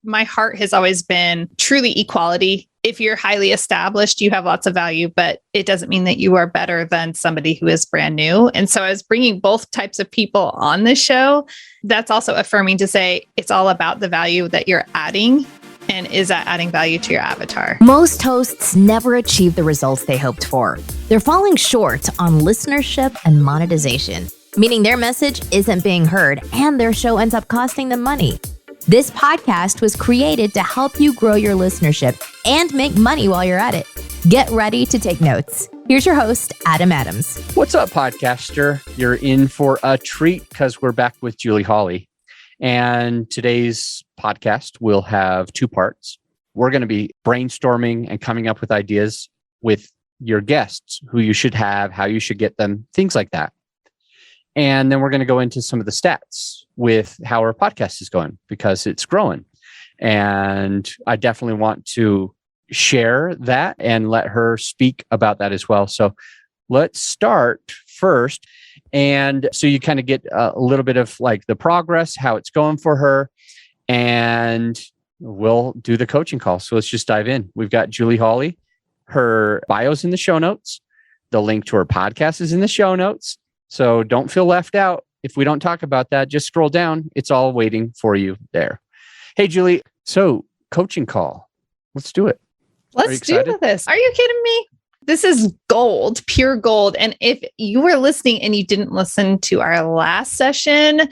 my heart has always been truly equality. If you're highly established, you have lots of value, but it doesn't mean that you are better than somebody who is brand new. And so I was bringing both types of people on this show. That's also affirming to say it's all about the value that you're adding. And is that adding value to your avatar? Most hosts never achieve the results they hoped for. They're falling short on listenership and monetization, meaning their message isn't being heard and their show ends up costing them money. This podcast was created to help you grow your listenership and make money while you're at it. Get ready to take notes. Here's your host, Adam Adams. What's up, podcaster? You're in for a treat because we're back with Julie Hawley. And today's podcast will have two parts. We're going to be brainstorming and coming up with ideas with your guests, who you should have, how you should get them, things like that. And then we're going to go into some of the stats with how our podcast is going because it's growing. And I definitely want to share that and let her speak about that as well. So let's start first. And so you kind of get a little bit of like the progress, how it's going for her, and we'll do the coaching call. So let's just dive in. We've got Julie Hawley. Her bio's in the show notes. The link to her podcast is in the show notes. So don't feel left out. If we don't talk about that, just scroll down. It's all waiting for you there. Hey, Julie. So coaching call. Let's do it. Let's do this. Are you kidding me? This is gold, pure gold. And if you were listening and you didn't listen to our last session,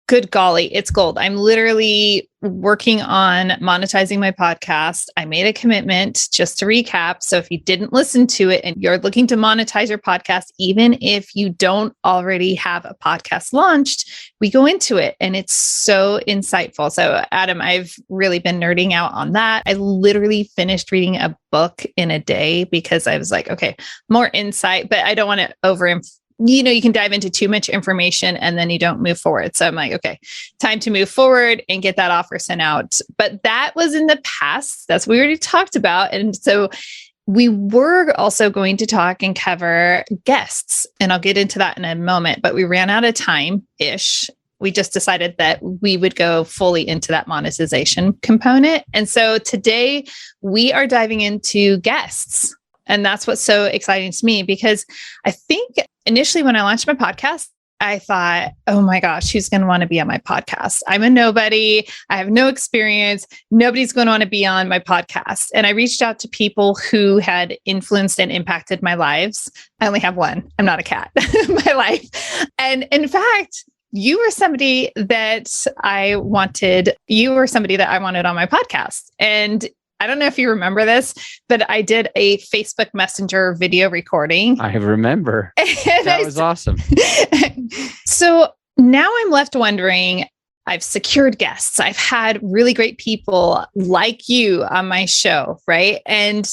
good golly, it's gold. I'm literally working on monetizing my podcast. I made a commitment, just to recap. So if you didn't listen to it and you're looking to monetize your podcast, even if you don't already have a podcast launched, we go into it and it's so insightful. So Adam, I've really been nerding out on that. I literally finished reading a book in a day because I was like, okay, more insight, but I don't want to you can dive into too much information and then you don't move forward. So I'm like, okay, time to move forward and get that offer sent out. But that was in the past. That's what we already talked about. And so we were also going to talk and cover guests, and I'll get into that in a moment, but we ran out of time-ish. We just decided that we would go fully into that monetization component. And so today we are diving into guests. And that's what's so exciting to me, because I think initially when I launched my podcast, I thought, oh my gosh, who's going to want to be on my podcast? I'm a nobody. I have no experience. Nobody's going to want to be on my podcast. And I reached out to people who had influenced and impacted my lives. I only have one. I'm not a cat. My life. And in fact, you were somebody that I wanted on my podcast. And I don't know if you remember this, but I did a Facebook Messenger video recording. I remember. That was awesome. So now I'm left wondering, I've secured guests. I've had really great people like you on my show, right? And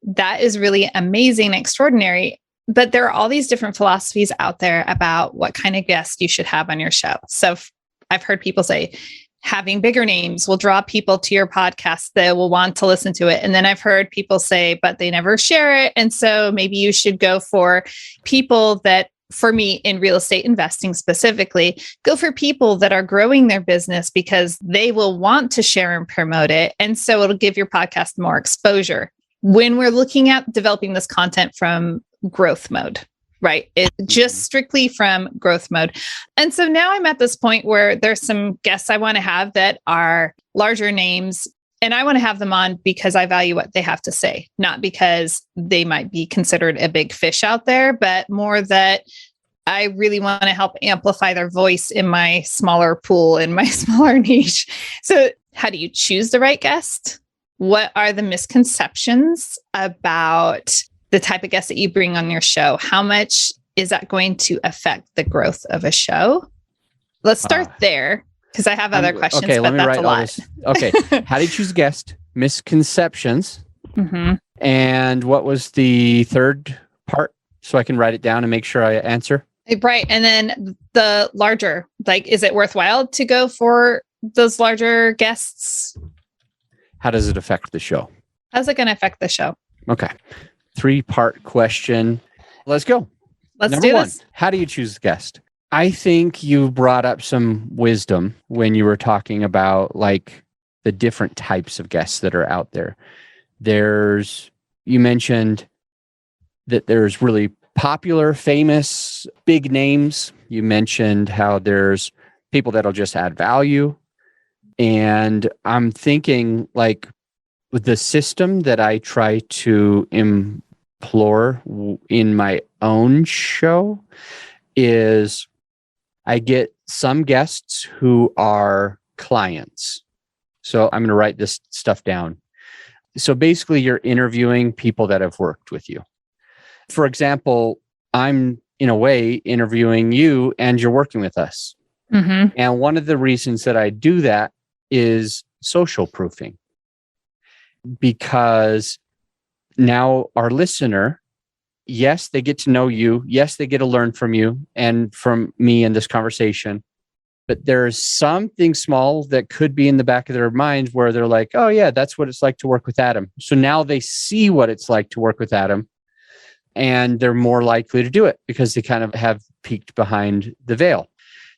that is really amazing, extraordinary. But there are all these different philosophies out there about what kind of guest you should have on your show. So I've heard people say, having bigger names will draw people to your podcast that will want to listen to it. And then I've heard people say, but they never share it. And so maybe you should go for people that, for me in real estate investing specifically, go for people that are growing their business because they will want to share and promote it. And so it'll give your podcast more exposure. When we're looking at developing this content from growth mode, right? It's just strictly from growth mode. And so now I'm at this point where there's some guests I want to have that are larger names, and I want to have them on because I value what they have to say, not because they might be considered a big fish out there, but more that I really want to help amplify their voice in my smaller pool, in my smaller niche. So how do you choose the right guest? What are the misconceptions about the type of guest that you bring on your show? How much is that going to affect the growth of a show? Let's start there, because I have other questions, okay, but that's a lot. Okay. How do you choose a guest? Misconceptions. Mm-hmm. And what was the third part? So I can write it down and make sure I answer. Right. And then the larger, like, is it worthwhile to go for those larger guests? How does it affect the show? How's it going to affect the show? Okay. 3-part question. Let's go. Let's do this. How do you choose a guest? I think you brought up some wisdom when you were talking about like the different types of guests that are out there. You mentioned that there's really popular, famous, big names. You mentioned how there's people that'll just add value. And I'm thinking like with the system that I try to implore in my own show is I get some guests who are clients. So I'm going to write this stuff down. So basically you're interviewing people that have worked with you. For example, I'm in a way interviewing you and you're working with us. Mm-hmm. And one of the reasons that I do that is social proofing, because now our listener, yes, they get to know you. Yes, they get to learn from you and from me in this conversation. But there's something small that could be in the back of their mind where they're like, oh yeah, that's what it's like to work with Adam. So now they see what it's like to work with Adam and they're more likely to do it because they kind of have peeked behind the veil.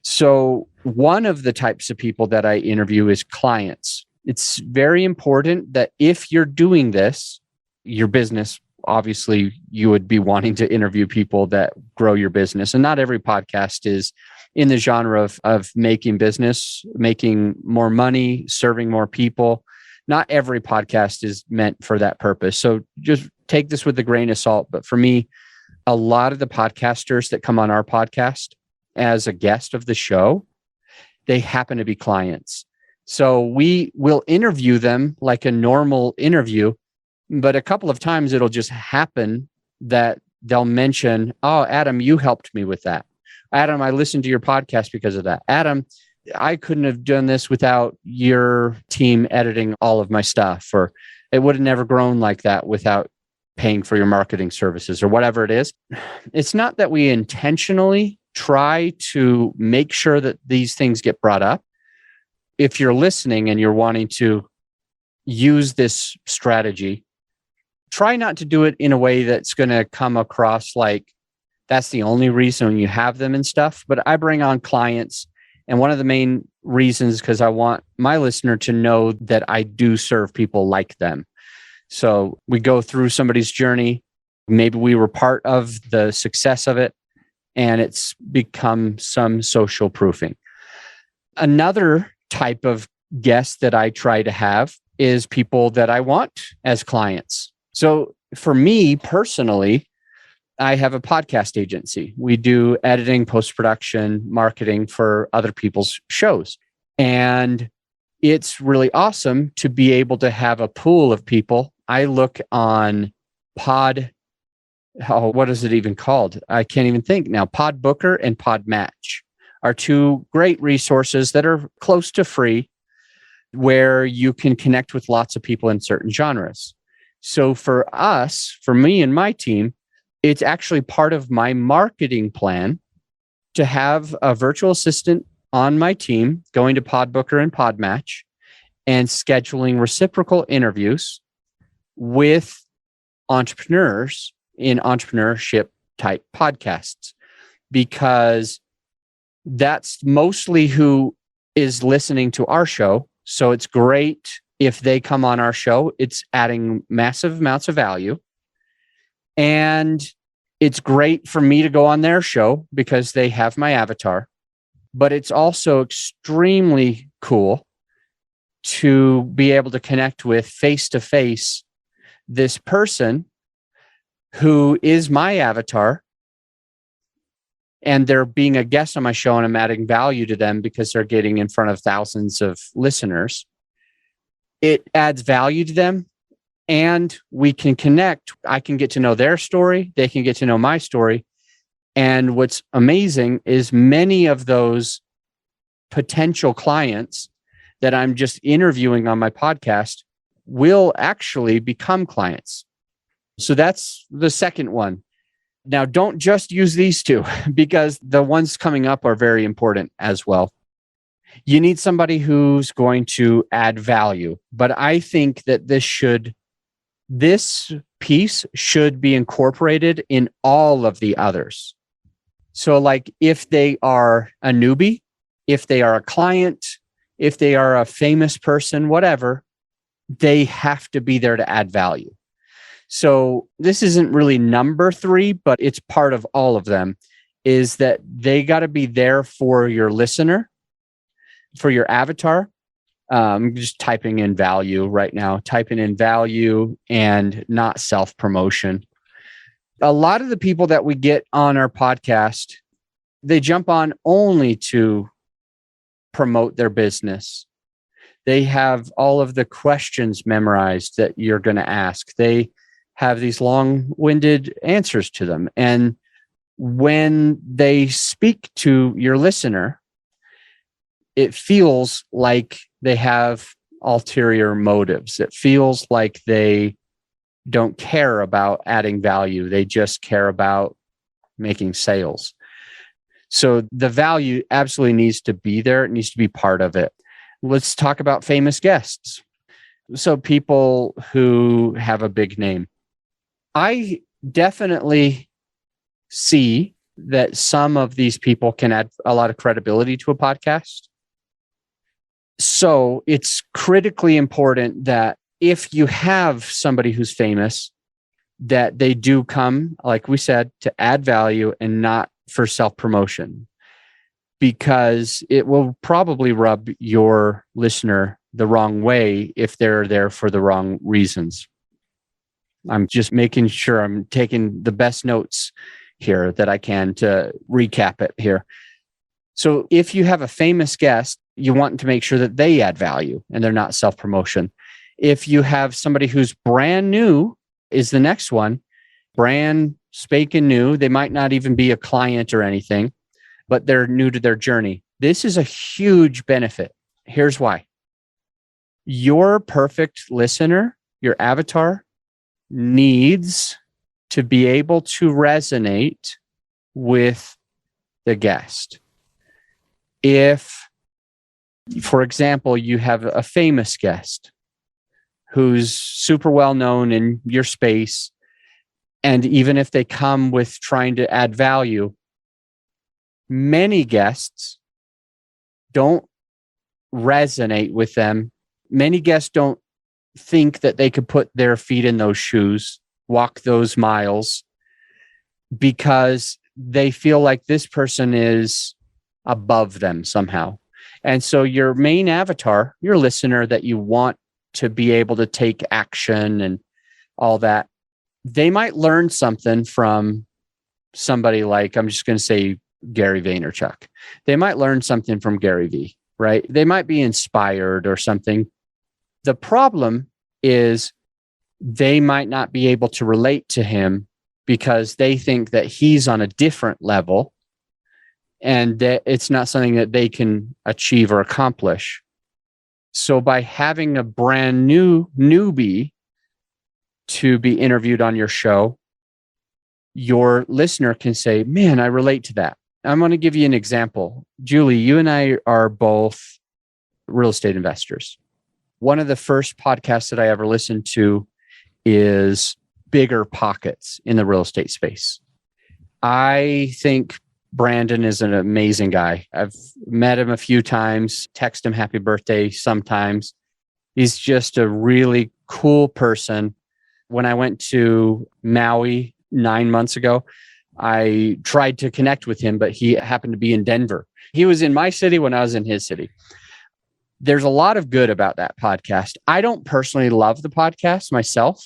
So one of the types of people that I interview is clients. It's very important that if you're doing this, your business, obviously you would be wanting to interview people that grow your business. And not every podcast is in the genre of making business, making more money, serving more people. Not every podcast is meant for that purpose. So just take this with a grain of salt. But for me, a lot of the podcasters that come on our podcast as a guest of the show, they happen to be clients. So we will interview them like a normal interview, but a couple of times it'll just happen that they'll mention, oh, Adam, you helped me with that. Adam, I listened to your podcast because of that. Adam, I couldn't have done this without your team editing all of my stuff, or it would have never grown like that without paying for your marketing services or whatever it is. It's not that we intentionally try to make sure that these things get brought up. If you're listening and you're wanting to use this strategy, try not to do it in a way that's going to come across like that's the only reason you have them and stuff. But I bring on clients. And one of the main reasons, because I want my listener to know that I do serve people like them. So we go through somebody's journey. Maybe we were part of the success of it, and it's become some social proofing. Another type of guest that I try to have is people that I want as clients. So for me personally, I have a podcast agency. We do editing, post-production, marketing for other people's shows. And it's really awesome to be able to have a pool of people. I look on what is it even called? I can't even think now. Pod Booker and Pod Match are two great resources that are close to free, where you can connect with lots of people in certain genres. So for us, for me and my team, it's actually part of my marketing plan to have a virtual assistant on my team going to Podbooker and Podmatch and scheduling reciprocal interviews with entrepreneurs in entrepreneurship type podcasts, because that's mostly who is listening to our show. So it's great if they come on our show. It's adding massive amounts of value. And it's great for me to go on their show because they have my avatar. But it's also extremely cool to be able to connect with face-to-face this person who is my avatar, and they're being a guest on my show, and I'm adding value to them because they're getting in front of thousands of listeners. It adds value to them. And we can connect. I can get to know their story. They can get to know my story. And what's amazing is many of those potential clients that I'm just interviewing on my podcast will actually become clients. So that's the second one. Now, don't just use these two, because the ones coming up are very important as well. You need somebody who's going to add value. But I think that this piece should be incorporated in all of the others. So like if they are a newbie, if they are a client, if they are a famous person, whatever, they have to be there to add value. So this isn't really number 3, but it's part of all of them, is that they got to be there for your listener, for your avatar. I'm just typing in value right now, typing in value and not self-promotion. A lot of the people that we get on our podcast, they jump on only to promote their business. They have all of the questions memorized that you're going to ask. They have these long-winded answers to them. And when they speak to your listener, it feels like they have ulterior motives. It feels like they don't care about adding value. They just care about making sales. So the value absolutely needs to be there. It needs to be part of it. Let's talk about famous guests. So people who have a big name. I definitely see that some of these people can add a lot of credibility to a podcast. So it's critically important that if you have somebody who's famous, that they do come, like we said, to add value and not for self-promotion, because it will probably rub your listener the wrong way if they're there for the wrong reasons. I'm just making sure I'm taking the best notes here that I can to recap it here. So if you have a famous guest, you want to make sure that they add value and they're not self-promotion. If you have somebody who's brand new, is the next one, brand spanking new, they might not even be a client or anything, but they're new to their journey. This is a huge benefit. Here's why. Your perfect listener, your avatar, needs to be able to resonate with the guest. If, for example, you have a famous guest who's super well known in your space, and even if they come with trying to add value, many guests don't resonate with them. Many guests don't think that they could put their feet in those shoes, walk those miles, because they feel like this person is above them somehow. And so your main avatar, your listener that you want to be able to take action and all that, they might learn something from somebody like, I'm just going to say Gary Vaynerchuk. They might learn something from Gary V, right? They might be inspired or something. The problem is they might not be able to relate to him because they think that he's on a different level and that it's not something that they can achieve or accomplish. So by having a brand new newbie to be interviewed on your show, your listener can say, man, I relate to that. I'm going to give you an example. Julie, you and I are both real estate investors. One of the first podcasts that I ever listened to is Bigger Pockets in the real estate space. I think Brandon is an amazing guy. I've met him a few times, text him happy birthday sometimes. He's just a really cool person. When I went to Maui 9 months ago, I tried to connect with him, but he happened to be in Denver. He was in my city when I was in his city. There's a lot of good about that podcast. I don't personally love the podcast myself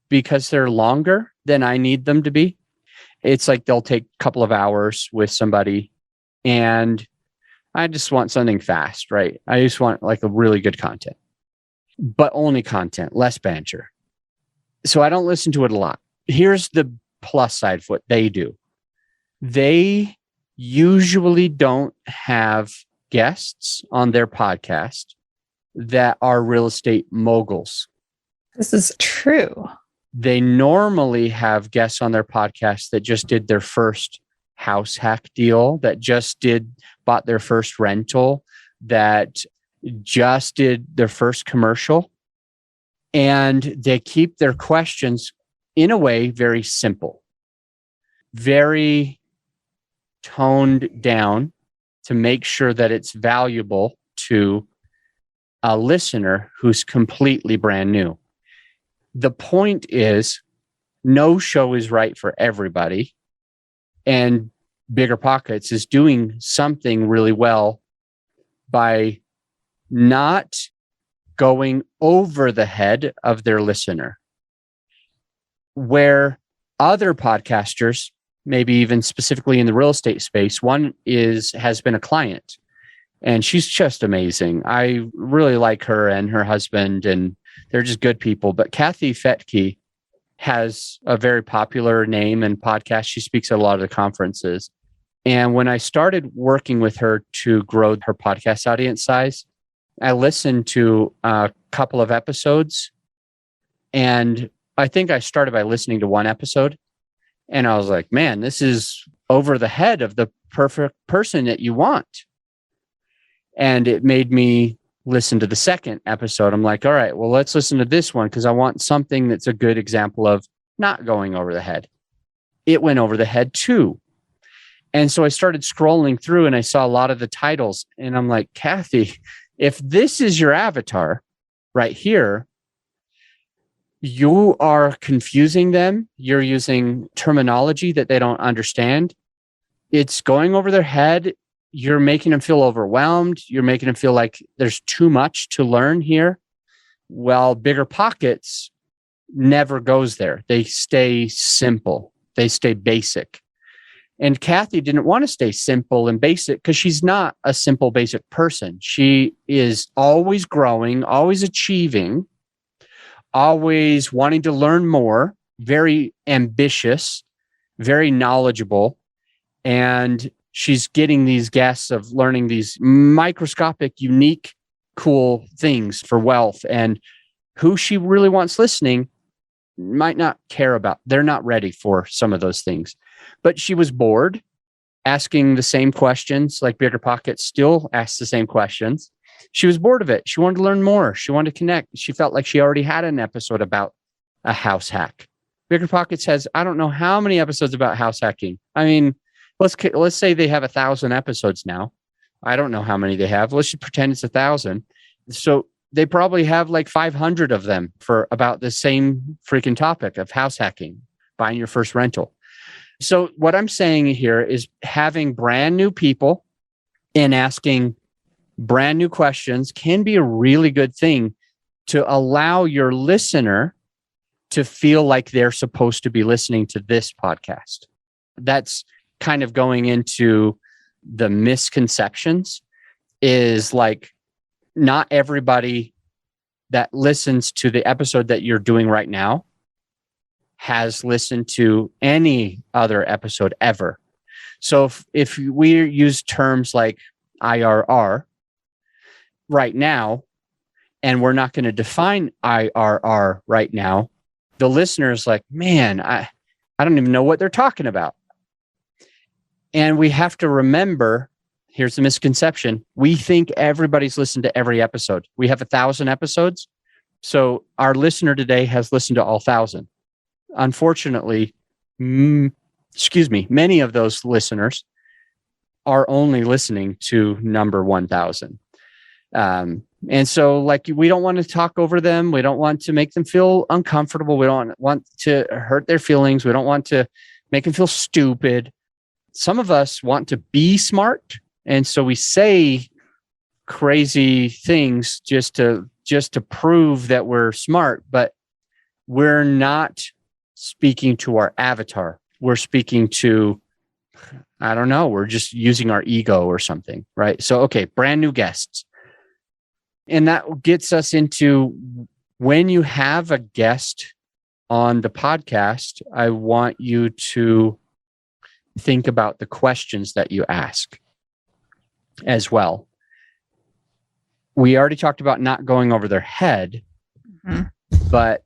because they're longer than I need them to be. It's like they'll take a couple of hours with somebody, and I just want something fast, right? I just want like a really good content, but only content, less banter. So I don't listen to it a lot. Here's the plus side of what they do. They usually don't have guests on their podcast that are real estate moguls. This is true. They normally have guests on their podcast that just did their first house hack deal, that just bought their first rental, that just did their first commercial. And they keep their questions in a way very simple, very toned down to make sure that it's valuable to a listener who's completely brand new. The point is, no show is right for everybody. And Bigger Pockets is doing something really well by not going over the head of their listener. Where other podcasters, maybe even specifically in the real estate space, one has been a client, and she's just amazing. I really like her and her husband, and they're just good people. But Kathy Fetke has a very popular name and podcast. She speaks at a lot of the conferences. And when I started working with her to grow her podcast audience size, I listened to a couple of episodes, and I think I started by listening to one episode, and I was like, man, this is over the head of the perfect person that you want. And it made me listen to the second episode. I'm like, all right, well, let's listen to this one because I want something that's a good example of not going over the head. It went over the head too. And so I started scrolling through and I saw a lot of the titles, and I'm like, Kathy, if this is your avatar right here, you are confusing them. You're using terminology that they don't understand. It's going over their head. You're making them feel overwhelmed. You're making them feel like there's too much to learn here. Well, Bigger Pockets never goes there. They stay simple. They stay basic. And Kathy didn't want to stay simple and basic because she's not a simple, basic person. She is always growing, always achieving, always wanting to learn more, very ambitious, very knowledgeable. And she's getting these guests of learning these microscopic, unique, cool things for wealth. And who she really wants listening might not care about. They're not ready for some of those things. But she was bored asking the same questions, like Bigger Pockets still asks the same questions. She was bored of it. She wanted to learn more. She wanted to connect. She felt like she already had an episode about a house hack. Bigger Pockets has, I don't know how many episodes about house hacking. I mean, let's say they have 1,000 episodes now. I don't know how many they have. Let's just pretend it's 1,000. So they probably have like 500 of them for about the same freaking topic of house hacking, buying your first rental. So what I'm saying here is having brand new people and asking brand new questions can be a really good thing to allow your listener to feel like they're supposed to be listening to this podcast. That's kind of going into the misconceptions, is like not everybody that listens to the episode that you're doing right now has listened to any other episode ever. So if we use terms like IRR right now, and we're not going to define IRR right now, the listener's like, man, I don't even know what they're talking about. And we have to remember, here's the misconception. We think everybody's listened to every episode. We have 1,000 episodes. So our listener today has listened to all 1,000. Unfortunately, many of those listeners are only listening to number 1,000. And so like, we don't want to talk over them. We don't want to make them feel uncomfortable. We don't want to hurt their feelings. We don't want to make them feel stupid. Some of us want to be smart. And so we say crazy things just to prove that we're smart, but we're not speaking to our avatar. We're speaking to, I don't know, we're just using our ego or something, right? So, okay, brand new guests. And that gets us into, when you have a guest on the podcast, I want you to think about the questions that you ask as well. We already talked about not going over their head, but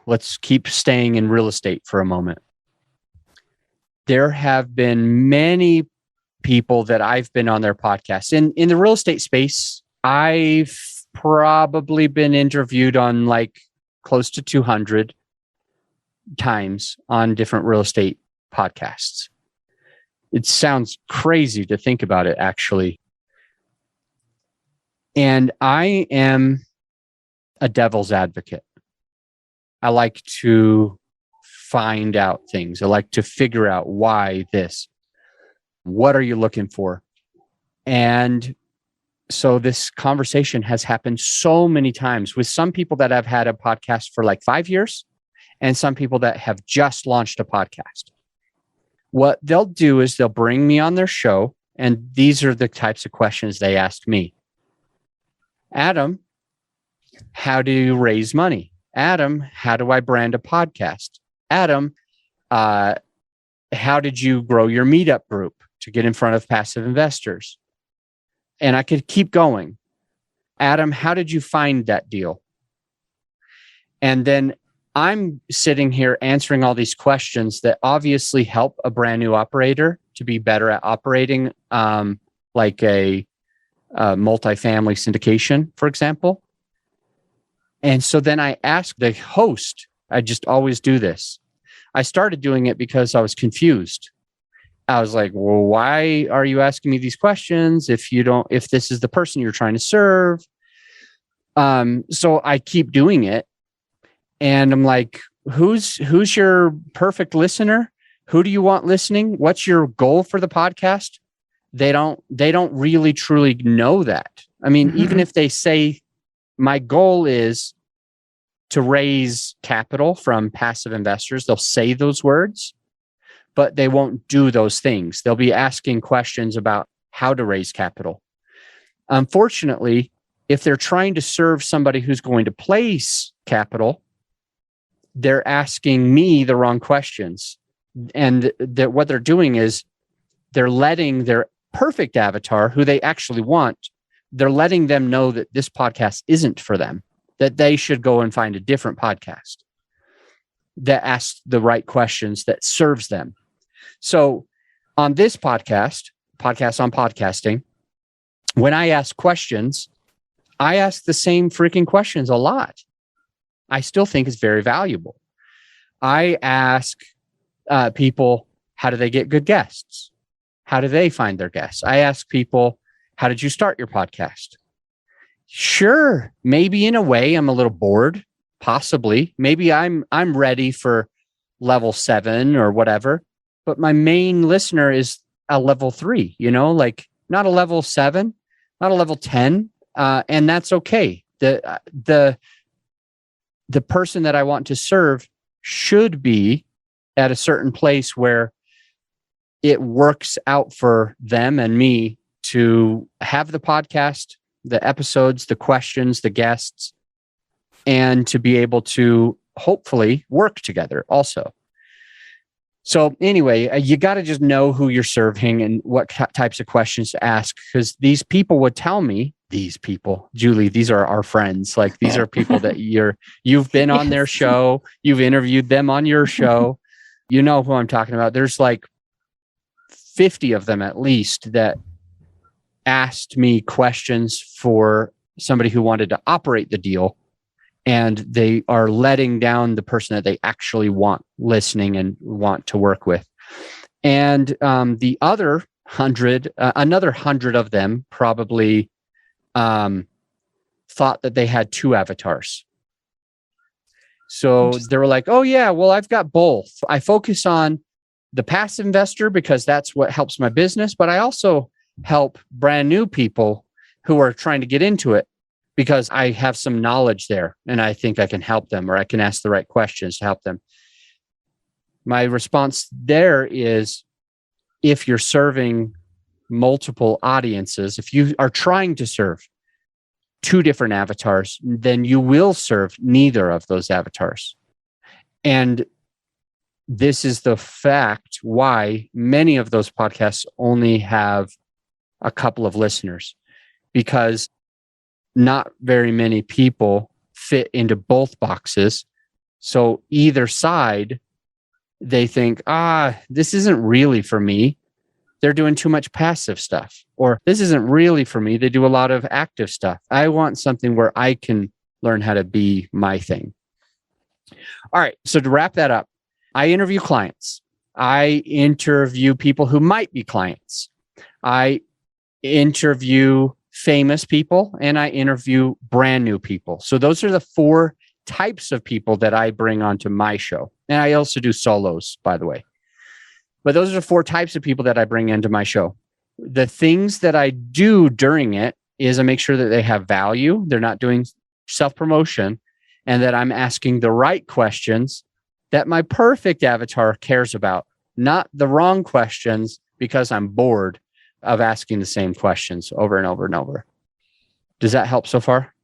let's keep staying in real estate for a moment. There have been many people that I've been on their podcast. In the real estate space, I've probably been interviewed on like close to 200 times on different real estate podcasts. It sounds crazy to think about it, actually. And I am a devil's advocate. I like to find out things. I like to figure out why this. What are you looking for? And so this conversation has happened so many times with some people that have had a podcast for like 5 years and some people that have just launched a podcast. What they'll do is they'll bring me on their show, and these are the types of questions they ask me. Adam, how do you raise money? Adam, how do I brand a podcast? Adam, how did you grow your meetup group to get in front of passive investors? And I could keep going. Adam, how did you find that deal? And then I'm sitting here answering all these questions that obviously help a brand new operator to be better at operating, like a multifamily syndication, for example. And so then I asked the host, I just always do this. I started doing it because I was confused. I was like, well, why are you asking me these questions if this is the person you're trying to serve? So I keep doing it. And I'm like, who's your perfect listener? Who do you want listening? What's your goal for the podcast? They don't really truly know that. I mean, even if they say my goal is to raise capital from passive investors, they'll say those words, but they won't do those things. They'll be asking questions about how to raise capital. Unfortunately, if they're trying to serve somebody who's going to place capital, they're asking me the wrong questions. And what they're doing is they're letting their perfect avatar, who they actually want, they're letting them know that this podcast isn't for them, that they should go and find a different podcast that asks the right questions, that serves them. So on this podcast on podcasting, when I ask questions, I ask the same freaking questions a lot. I still think it's very valuable. I ask people, how do they get good guests? How do they find their guests? I ask people, how did you start your podcast? Sure, maybe in a way I'm a little bored, possibly. Maybe I'm ready for level 7 or whatever, but my main listener is a level 3, like not a level 7, not a level 10, and that's okay. The person that I want to serve should be at a certain place where it works out for them and me to have the podcast, the episodes, the questions, the guests, and to be able to hopefully work together also. So anyway, you got to just know who you're serving and what types of questions to ask, because these people would tell me, Julie, these are our friends. Like, these are people that you've been on their show, you've interviewed them on your show. You know who I'm talking about. There's like 50 of them at least that asked me questions for somebody who wanted to operate the deal, and they are letting down the person that they actually want listening and want to work with. And the other 100, another 100 of them probably thought that they had 2 avatars. So they were like, oh yeah, well, I've got both. I focus on the passive investor because that's what helps my business, but I also help brand new people who are trying to get into it because I have some knowledge there and I think I can help them, or I can ask the right questions to help them. My response there is, if you're serving multiple audiences, if you are trying to serve 2 different avatars, then you will serve neither of those avatars. And this is the fact why many of those podcasts only have a couple of listeners, because not very many people fit into both boxes. So either side, they think, this isn't really for me. They're doing too much passive stuff. Or this isn't really for me. They do a lot of active stuff. I want something where I can learn how to be my thing. All right. So to wrap that up, I interview clients. I interview people who might be clients. I interview famous people, and I interview brand new people. So those are the 4 types of people that I bring onto my show. And I also do solos, by the way. But those are the 4 types of people that I bring into my show. The things that I do during it is I make sure that they have value. They're not doing self-promotion, and that I'm asking the right questions that my perfect avatar cares about, not the wrong questions because I'm bored of asking the same questions over and over and over. Does that help so far?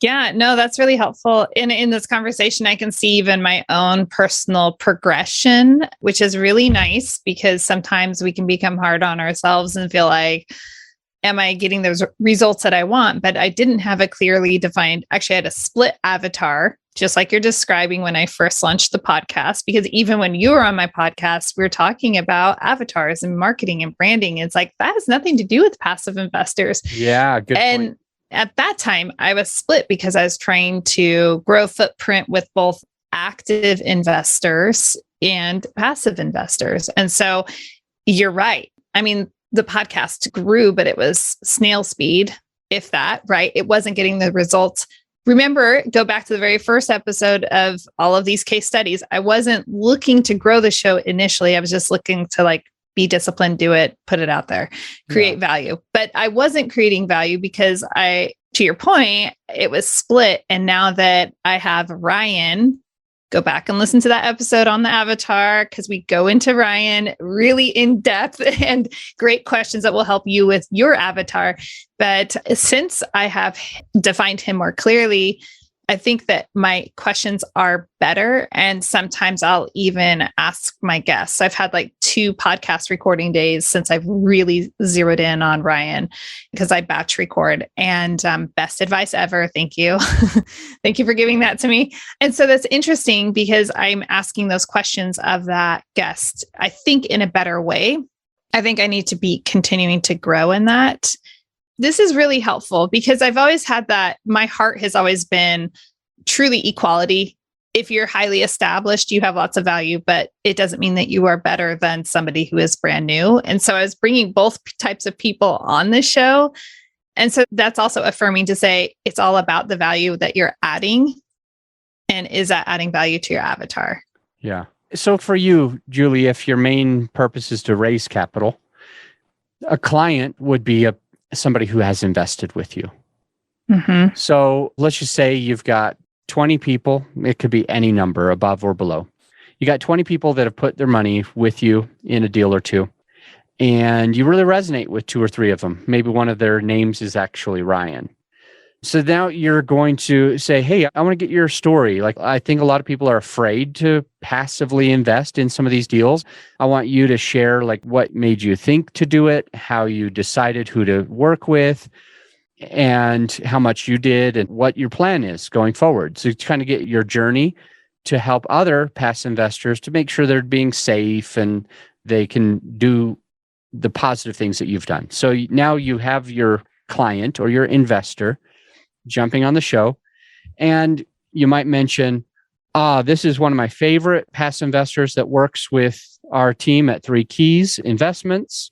Yeah, no, that's really helpful. In this conversation, I can see even my own personal progression, which is really nice because sometimes we can become hard on ourselves and feel like, am I getting those results that I want? But I didn't have a clearly defined, actually, I had a split avatar, just like you're describing when I first launched the podcast, because even when you were on my podcast, we were talking about avatars and marketing and branding. It's like, that has nothing to do with passive investors. Yeah, good point. At that time, I was split because I was trying to grow footprint with both active investors and passive investors. And so you're right. I mean, the podcast grew, but it was snail speed, if that, right? It wasn't getting the results. Remember, go back to the very first episode of all of these case studies. I wasn't looking to grow the show initially. I was just looking to be disciplined, do it, put it out there, create value. But I wasn't creating value because to your point, it was split. And now that I have Ryan, go back and listen to that episode on the avatar, because we go into Ryan really in depth and great questions that will help you with your avatar. But since I have defined him more clearly, I think that my questions are better. And sometimes I'll even ask my guests. I've had 2 podcast recording days since I've really zeroed in on Ryan because I batch record, and best advice ever. Thank you. Thank you for giving that to me. And so that's interesting because I'm asking those questions of that guest, I think, in a better way. I think I need to be continuing to grow in that. This is really helpful because I've always had that. My heart has always been truly equality. If you're highly established, you have lots of value, but it doesn't mean that you are better than somebody who is brand new. And so I was bringing both types of people on the show. And so that's also affirming to say it's all about the value that you're adding. And is that adding value to your avatar? Yeah. So for you, Julie, if your main purpose is to raise capital, a client would be somebody who has invested with you. Mm-hmm. So let's just say you've got 20 people. It could be any number above or below. You got 20 people that have put their money with you in a deal or two, and you really resonate with 2 or 3 of them. Maybe one of their names is actually Ryan. So now you're going to say, hey, I want to get your story. I think a lot of people are afraid to passively invest in some of these deals. I want you to share what made you think to do it, how you decided who to work with, and how much you did, and what your plan is going forward. So to kind of get your journey to help other passive investors to make sure they're being safe and they can do the positive things that you've done. So now you have your client or your investor jumping on the show, and you might mention, this is one of my favorite passive investors that works with our team at 3 Keys Investments.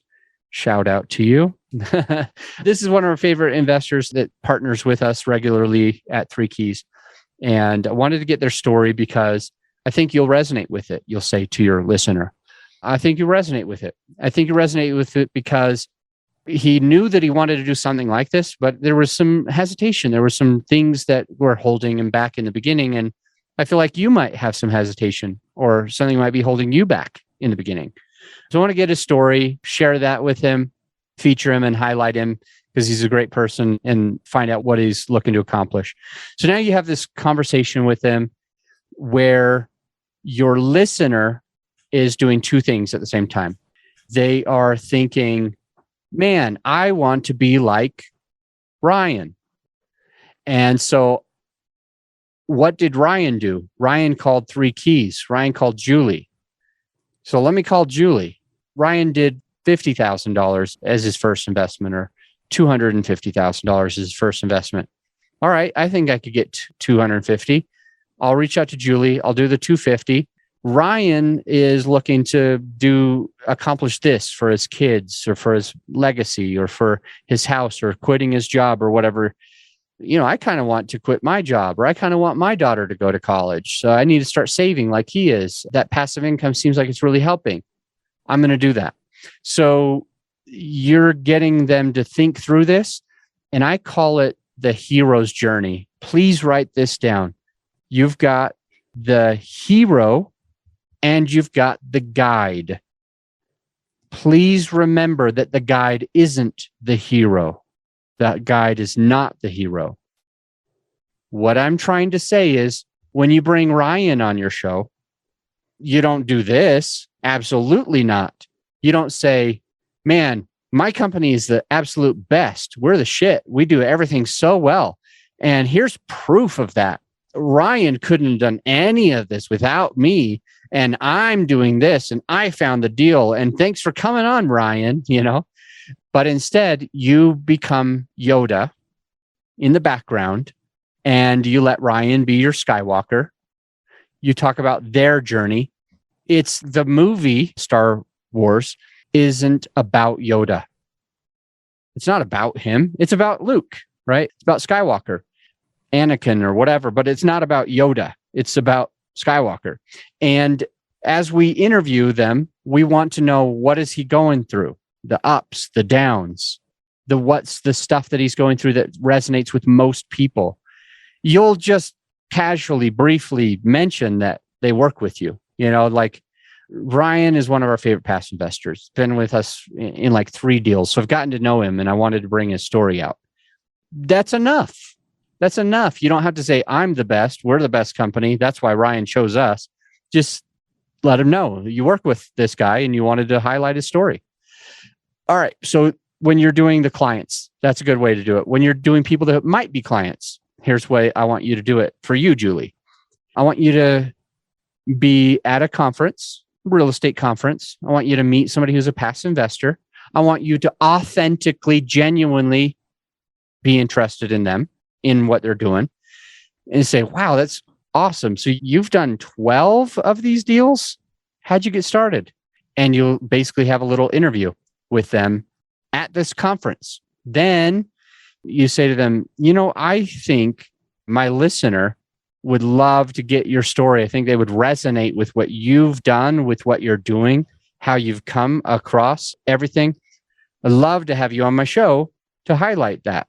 Shout out to you. This is one of our favorite investors that partners with us regularly at 3 Keys. And I wanted to get their story because I think you'll resonate with it. You'll say to your listener, I think you resonate with it. I think you resonate with it because he knew that he wanted to do something like this, but there was some hesitation. There were some things that were holding him back in the beginning. And I feel like you might have some hesitation, or something might be holding you back in the beginning. So I want to get his story, share that with him, feature him and highlight him because he's a great person, and find out what he's looking to accomplish. So now you have this conversation with him where your listener is doing 2 things at the same time. They are thinking, man, I want to be like Ryan. And so what did Ryan do? Ryan called 3 Keys. Ryan called Julie. So let me call Julie. Ryan did $50,000 as his first investment, or $250,000 as his first investment. All right, I think I could get 250. I'll reach out to Julie. I'll do the 250. Ryan is looking to accomplish this for his kids or for his legacy or for his house or quitting his job or whatever. I kind of want to quit my job, or I kind of want my daughter to go to college. So I need to start saving like he is. That passive income seems like it's really helping. I'm going to do that. So you're getting them to think through this. And I call it the hero's journey. Please write this down. You've got the hero and you've got the guide. Please remember that the guide isn't the hero. That guide is not the hero. What I'm trying to say is when you bring Ryan on your show, you don't do this. Absolutely not. You don't say, man, my company is the absolute best. We're the shit. We do everything so well. And here's proof of that. Ryan couldn't have done any of this without me. And I'm doing this and I found the deal. And thanks for coming on, Ryan, But instead, you become Yoda in the background and you let Ryan be your Skywalker. You talk about their journey. It's the movie Star Wars isn't about Yoda. It's not about him. It's about Luke, right? It's about Skywalker, Anakin or whatever, but it's not about Yoda. It's about Skywalker. And as we interview them, we want to know, what is he going through? The ups, the downs, what's the stuff that he's going through that resonates with most people. You'll just casually, briefly mention that they work with you. Like Ryan is one of our favorite past investors, been with us in like 3 deals. So I've gotten to know him and I wanted to bring his story out. That's enough. That's enough. You don't have to say, I'm the best. We're the best company. That's why Ryan chose us. Just let him know you work with this guy and you wanted to highlight his story. All right. So when you're doing the clients, that's a good way to do it. When you're doing people that might be clients, here's the way I want you to do it for you, Julie. I want you to be at a conference, real estate conference. I want you to meet somebody who's a past investor. I want you to authentically, genuinely be interested in them, in what they're doing, and say, wow, that's awesome. So you've done 12 of these deals? How'd you get started? And you'll basically have a little interview with them at this conference. Then you say to them, I think my listener would love to get your story. I think they would resonate with what you've done, with what you're doing, how you've come across everything. I'd love to have you on my show to highlight that.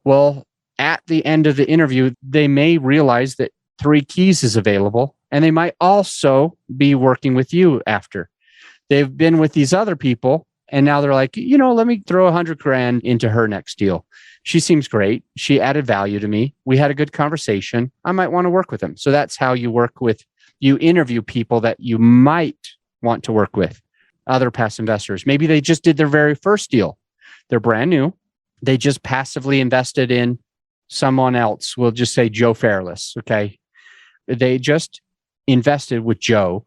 Well, at the end of the interview, they may realize that 3 Keys is available, and they might also be working with you after. They've been with these other people, and now they're like, let me throw $100,000 into her next deal. She seems great. She added value to me. We had a good conversation. I might want to work with them. So that's how you you interview people that you might want to work with, other past investors. Maybe they just did their very first deal. They're brand new. They just passively invested in someone else. We'll just say Joe Fairless. Okay. They just invested with Joe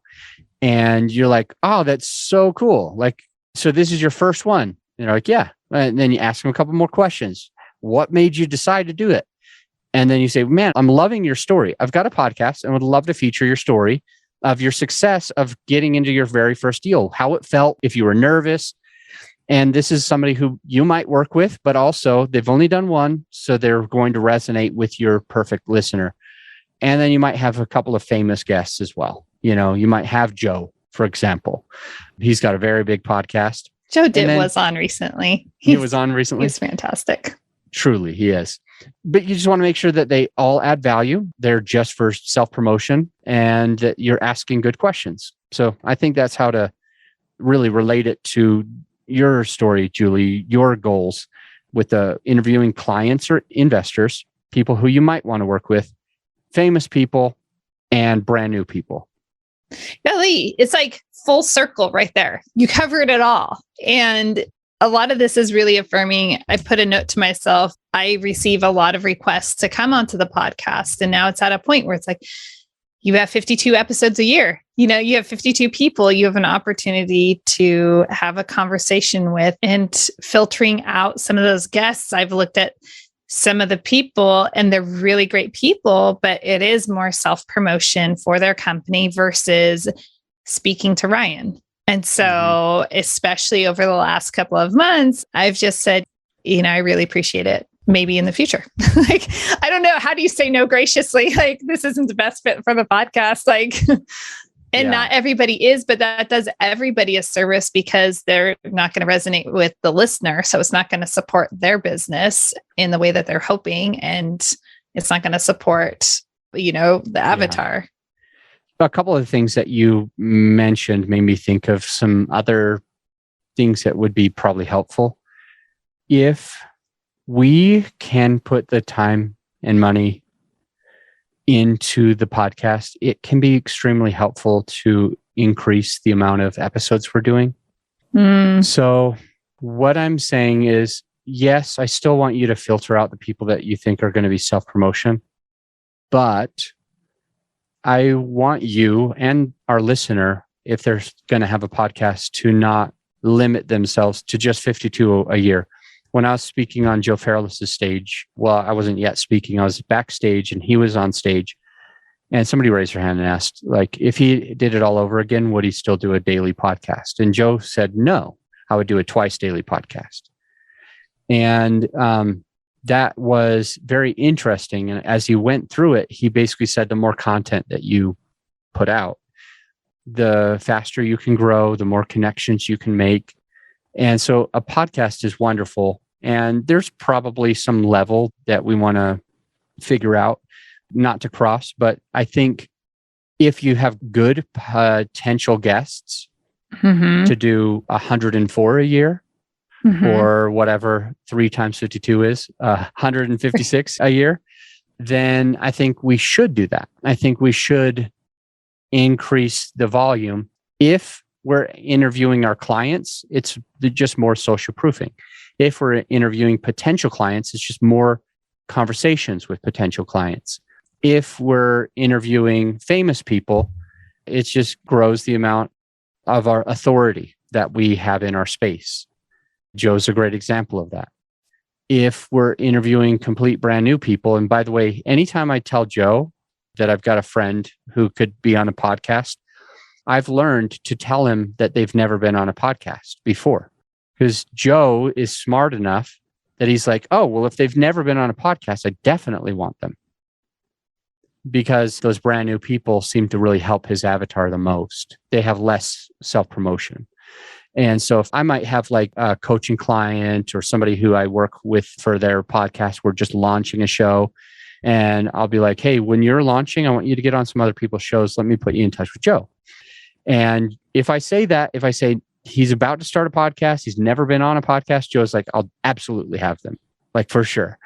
and you're like, oh, that's so cool. Like, so this is your first one. And they're like, yeah. And then you ask them a couple more questions. What made you decide to do it? And then you say, man, I'm loving your story. I've got a podcast and would love to feature your story of your success of getting into your very first deal, how it felt, if you were nervous. And this is somebody who you might work with, but also they've only done one. So they're going to resonate with your perfect listener. And then you might have a couple of famous guests as well. You might have Joe, for example. He's got a very big podcast. Joe was on recently. He was on recently. He's fantastic. Truly, he is. But you just want to make sure that they all add value. They're just for self-promotion and that you're asking good questions. So I think that's how to really relate it to your story, Julie, your goals with the interviewing clients or investors, people who you might want to work with, famous people and brand new people. Golly, it's like full circle right there. You covered it all. And a lot of this is really affirming. I've put a note to myself. I receive a lot of requests to come onto the podcast. And now it's at a point where it's like, you have 52 episodes a year. You have 52 people you have an opportunity to have a conversation with, and filtering out some of those guests. I've looked at some of the people, and they're really great people, but it is more self-promotion for their company versus speaking to Ryan. And so, especially over the last couple of months, I've just said, I really appreciate it. Maybe in the future. Like, I don't know. How do you say no graciously? Like, this isn't the best fit for the podcast. Like, and not everybody is, but that does everybody a service because they're not going to resonate with the listener. So it's not going to support their business in the way that they're hoping. And it's not going to support, the avatar. A couple of things that you mentioned made me think of some other things that would be probably helpful. If we can put the time and money into the podcast, it can be extremely helpful to increase the amount of episodes we're doing. So what I'm saying is, yes, I still want you to filter out the people that you think are going to be self-promotion, but I want you and our listener, if they're going to have a podcast, to not limit themselves to just 52 a year. When I was speaking on Joe Fairless's stage, well, I wasn't yet speaking. I was backstage and he was on stage. And somebody raised their hand and asked, like, if he did it all over again, would he still do a daily podcast? And Joe said, no, I would do a twice daily podcast. And that was very interesting. And as he went through it, he basically said the more content that you put out, the faster you can grow, the more connections you can make. And so a podcast is wonderful. And there's probably some level that we want to figure out, not to cross. But I think if you have good potential guests to do 104 a year, or whatever 3 times 52 is, 156 a year, then I think we should do that. I think we should increase the volume. If we're interviewing our clients, it's just more social proofing. If we're interviewing potential clients, it's just more conversations with potential clients. If we're interviewing famous people, it just grows the amount of our authority that we have in our space. Joe's a great example of that. If we're interviewing complete brand new people, and by the way, anytime I tell Joe that I've got a friend who could be on a podcast, I've learned to tell him that they've never been on a podcast before, because Joe is smart enough that he's like, oh, well, if they've never been on a podcast, I definitely want them, because those brand new people seem to really help his avatar the most. They have less self-promotion. And so if I might have like a coaching client or somebody who I work with for their podcast, we're just launching a show, and I'll be like, hey, when you're launching, I want you to get on some other people's shows. Let me put you in touch with Joe. And if I say he's about to start a podcast, he's never been on a podcast, Joe's like, I'll absolutely have them, like for sure.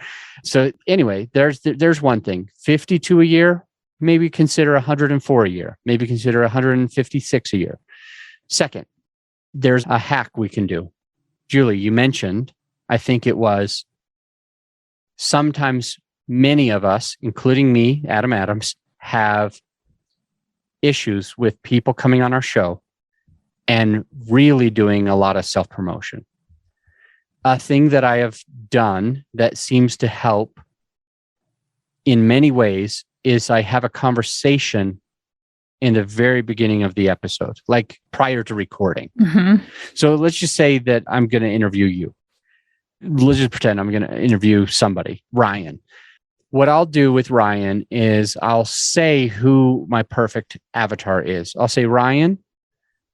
So anyway, there's one thing. 52 a year, maybe consider 104 a year, maybe consider 156 a year. Second, there's a hack we can do. Julie, you mentioned, I think it was, sometimes many of us, including me, Adam Adams, have issues with people coming on our show and really doing a lot of self-promotion. A thing that I have done that seems to help in many ways is I have a conversation in the very beginning of the episode, like prior to recording. So let's just say that I'm going to interview you. Let's just pretend I'm going to interview somebody, Ryan. What I'll do with Ryan is I'll say who my perfect avatar is. I'll say, Ryan,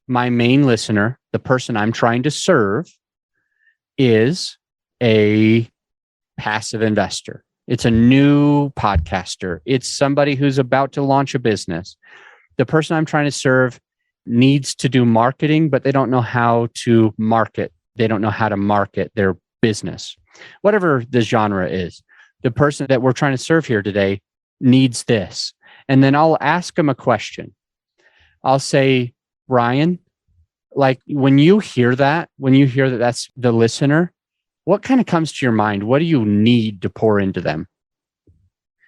my main listener, the person I'm trying to serve, is a passive investor. It's a new podcaster. It's somebody who's about to launch a business. The person I'm trying to serve needs to do marketing, but they don't know how to market. They don't know how to market their business, whatever the genre is. The person that we're trying to serve here today needs this. And then I'll ask them a question. I'll say, Ryan, like when you hear that that's the listener, what kind of comes to your mind? What do you need to pour into them?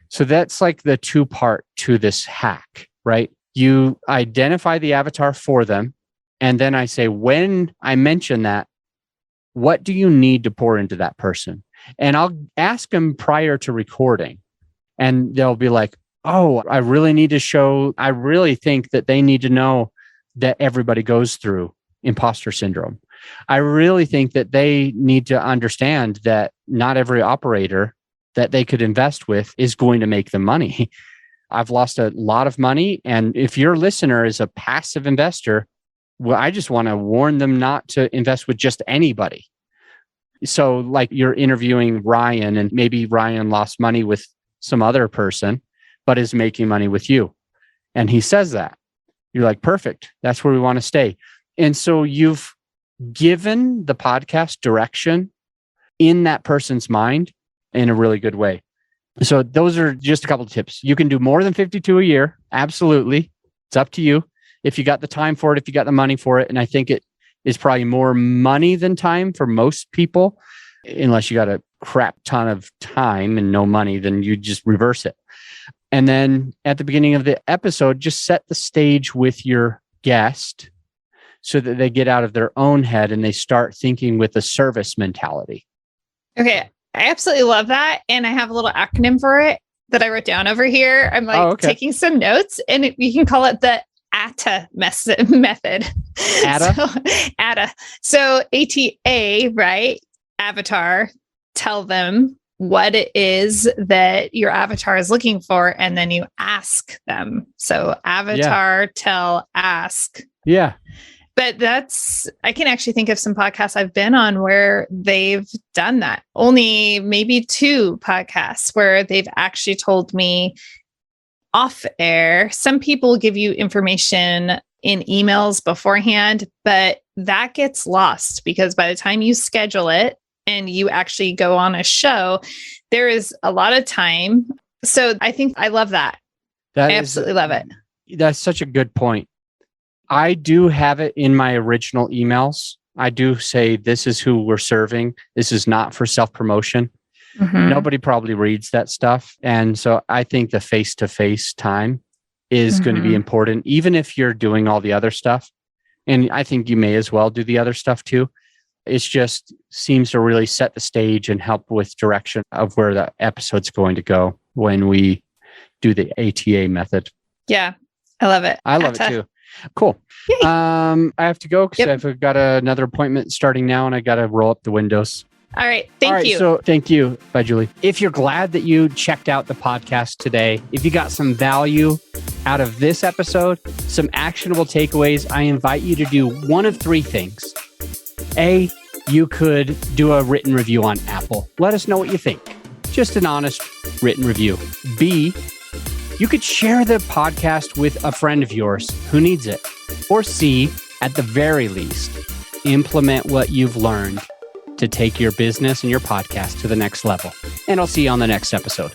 So that's like the 2-part to this hack, right? You identify the avatar for them. And then I say, when I mention that, what do you need to pour into that person? And I'll ask them prior to recording, and they'll be like, oh, I really think that they need to know that everybody goes through imposter syndrome. I really think that they need to understand that not every operator that they could invest with is going to make them money. I've lost a lot of money. And if your listener is a passive investor, well, I just want to warn them not to invest with just anybody. So like you're interviewing Ryan, and maybe Ryan lost money with some other person, but is making money with you. And he says that. You're like, perfect. That's where we want to stay. And so you've given the podcast direction in that person's mind in a really good way. So those are just a couple of tips. You can do more than 52 a year. Absolutely. It's up to you. If you got the time for it, if you got the money for it. And I think it is probably more money than time for most people, unless you got a crap ton of time and no money, then you just reverse it. And then at the beginning of the episode, just set the stage with your guest so that they get out of their own head and they start thinking with a service mentality. Okay. I absolutely love that. And I have a little acronym for it that I wrote down over here. I'm like taking some notes, and you can call it the ATA method. ATA? ATA. So ATA, right? Avatar, tell them what it is that your avatar is looking for, and then you ask them. So avatar, tell, ask. Yeah. But I can actually think of some podcasts I've been on where they've done that. Only maybe 2 podcasts where they've actually told me off air. Some people give you information in emails beforehand, but that gets lost because by the time you schedule it and you actually go on a show, there is a lot of time. So I think I love that. I absolutely love it. That's such a good point. I do have it in my original emails. I do say, this is who we're serving. This is not for self-promotion. Mm-hmm. Nobody probably reads that stuff. And so I think the face-to-face time is going to be important, even if you're doing all the other stuff. And I think you may as well do the other stuff too. It just seems to really set the stage and help with direction of where the episode's going to go when we do the ATA method. Yeah, I love it. I love it too. Cool. I have to go because I've got another appointment starting now, and I got to roll up the windows. All right. Thank you. So thank you. Bye, Julie. If you're glad that you checked out the podcast today, if you got some value out of this episode, some actionable takeaways, I invite you to do one of 3 things. A, you could do a written review on Apple. Let us know what you think. Just an honest written review. B, you could share the podcast with a friend of yours who needs it. Or C, at the very least, implement what you've learned to take your business and your podcast to the next level. And I'll see you on the next episode.